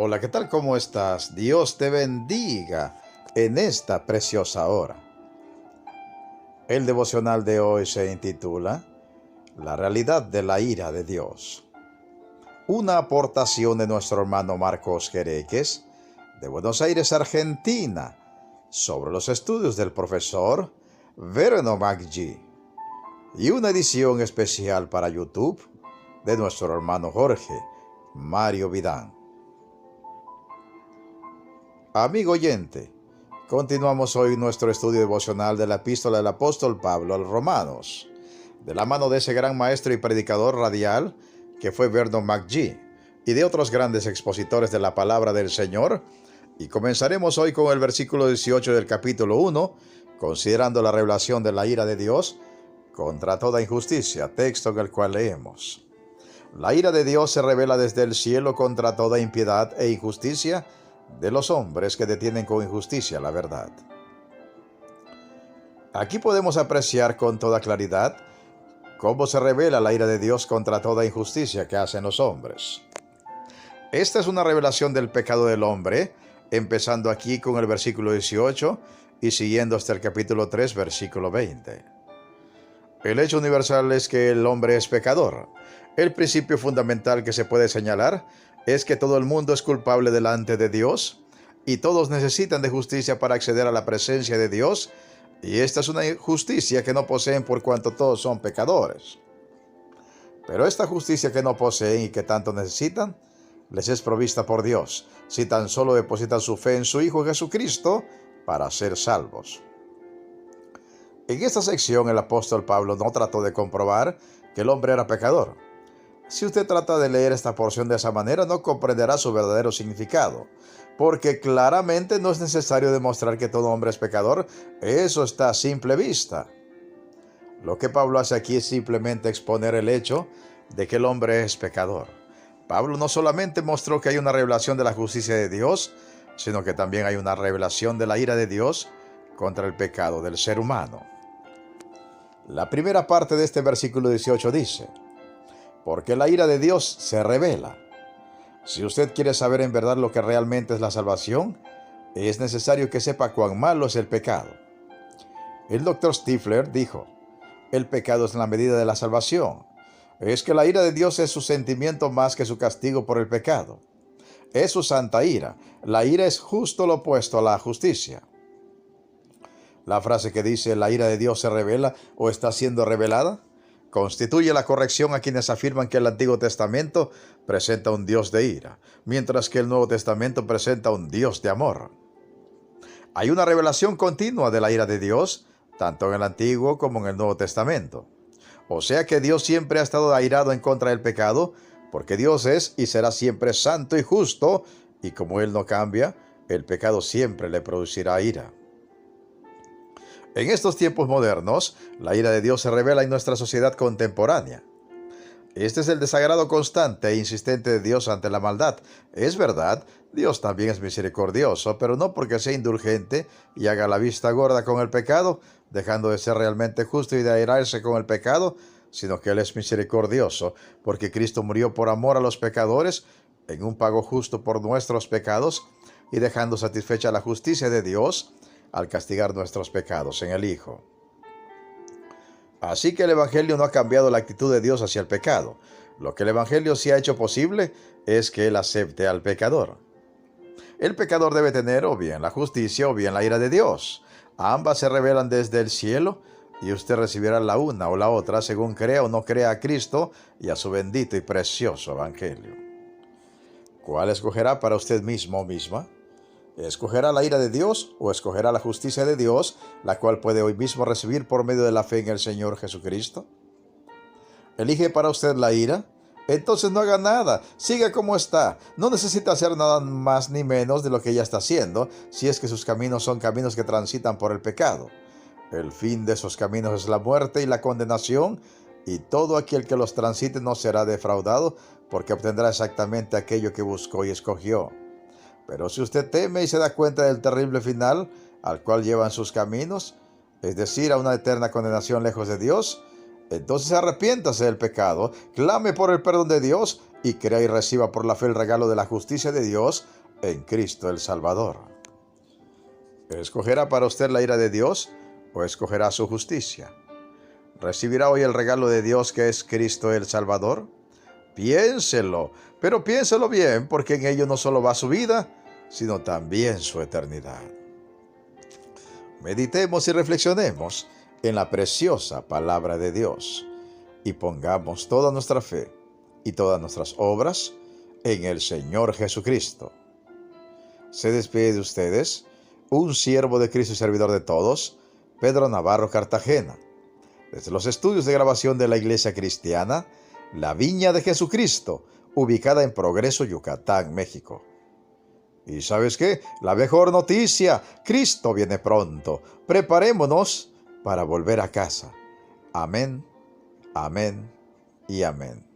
Hola, ¿qué tal? ¿Cómo estás? Dios te bendiga en esta preciosa hora. El devocional de hoy se intitula La realidad de la ira de Dios. Una aportación de nuestro hermano Marcos Jereques, de Buenos Aires, Argentina, sobre los estudios del profesor Verno McGee, y una edición especial para YouTube de nuestro hermano Jorge Mario Vidán. Amigo oyente, continuamos hoy nuestro estudio devocional de la epístola del apóstol Pablo a los Romanos, de la mano de ese gran maestro y predicador radial que fue Vernon McGee, y de otros grandes expositores de la palabra del Señor, y comenzaremos hoy con el versículo 18 del capítulo 1, considerando la revelación de la ira de Dios contra toda injusticia, texto en el cual leemos: La ira de Dios se revela desde el cielo contra toda impiedad e injusticia de los hombres que detienen con injusticia la verdad. Aquí podemos apreciar con toda claridad cómo se revela la ira de Dios contra toda injusticia que hacen los hombres. Esta es una revelación del pecado del hombre, empezando aquí con el versículo 18 y siguiendo hasta el capítulo 3, versículo 20. El hecho universal es que el hombre es pecador. El principio fundamental que se puede señalar es que todo el mundo es culpable delante de Dios y todos necesitan de justicia para acceder a la presencia de Dios, y esta es una justicia que no poseen por cuanto todos son pecadores. Pero esta justicia que no poseen y que tanto necesitan, les es provista por Dios, si tan solo depositan su fe en su Hijo Jesucristo para ser salvos. En esta sección el apóstol Pablo no trató de comprobar que el hombre era pecador. Si usted trata de leer esta porción de esa manera, no comprenderá su verdadero significado, porque claramente no es necesario demostrar que todo hombre es pecador. Eso está a simple vista. Lo que Pablo hace aquí es simplemente exponer el hecho de que el hombre es pecador. Pablo no solamente mostró que hay una revelación de la justicia de Dios, sino que también hay una revelación de la ira de Dios contra el pecado del ser humano. La primera parte de este versículo 18 dice: porque la ira de Dios se revela. Si usted quiere saber en verdad lo que realmente es la salvación, es necesario que sepa cuán malo es el pecado. El Dr. Stifler dijo: el pecado es la medida de la salvación. Es que la ira de Dios es su sentimiento más que su castigo por el pecado. Es su santa ira. La ira es justo lo opuesto a la justicia. La frase que dice la ira de Dios se revela o está siendo revelada constituye la corrección a quienes afirman que el Antiguo Testamento presenta un Dios de ira, mientras que el Nuevo Testamento presenta un Dios de amor. Hay una revelación continua de la ira de Dios, tanto en el Antiguo como en el Nuevo Testamento. O sea que Dios siempre ha estado airado en contra del pecado, porque Dios es y será siempre santo y justo, y como Él no cambia, el pecado siempre le producirá ira. En estos tiempos modernos, la ira de Dios se revela en nuestra sociedad contemporánea. Este es el desagrado constante e insistente de Dios ante la maldad. Es verdad, Dios también es misericordioso, pero no porque sea indulgente y haga la vista gorda con el pecado, dejando de ser realmente justo y de airarse con el pecado, sino que Él es misericordioso, porque Cristo murió por amor a los pecadores, en un pago justo por nuestros pecados, y dejando satisfecha la justicia de Dios, al castigar nuestros pecados en el Hijo. Así que el Evangelio no ha cambiado la actitud de Dios hacia el pecado. Lo que el Evangelio sí ha hecho posible es que Él acepte al pecador. El pecador debe tener o bien la justicia o bien la ira de Dios. Ambas se revelan desde el cielo y usted recibirá la una o la otra según crea o no crea a Cristo y a su bendito y precioso Evangelio. ¿Cuál escogerá para usted mismo o misma? ¿Escogerá la ira de Dios o escogerá la justicia de Dios, la cual puede hoy mismo recibir por medio de la fe en el Señor Jesucristo? ¿Elige para usted la ira? Entonces no haga nada, siga como está. No necesita hacer nada más ni menos de lo que ya está haciendo, si es que sus caminos son caminos que transitan por el pecado. El fin de esos caminos es la muerte y la condenación, y todo aquel que los transite no será defraudado, porque obtendrá exactamente aquello que buscó y escogió. Pero si usted teme y se da cuenta del terrible final al cual llevan sus caminos, es decir, a una eterna condenación lejos de Dios, entonces arrepiéntase del pecado, clame por el perdón de Dios y crea y reciba por la fe el regalo de la justicia de Dios en Cristo el Salvador. ¿Escogerá para usted la ira de Dios o escogerá su justicia? ¿Recibirá hoy el regalo de Dios que es Cristo el Salvador? Piénselo, pero piénselo bien, porque en ello no solo va su vida, sino también su eternidad. Meditemos y reflexionemos en la preciosa palabra de Dios y pongamos toda nuestra fe y todas nuestras obras en el Señor Jesucristo. Se despide de ustedes un siervo de Cristo y servidor de todos, Pedro Navarro Cartagena, desde los estudios de grabación de la Iglesia Cristiana, La Viña de Jesucristo, ubicada en Progreso, Yucatán, México. ¿Y sabes qué? La mejor noticia, Cristo viene pronto. Preparémonos para volver a casa. Amén, amén y amén.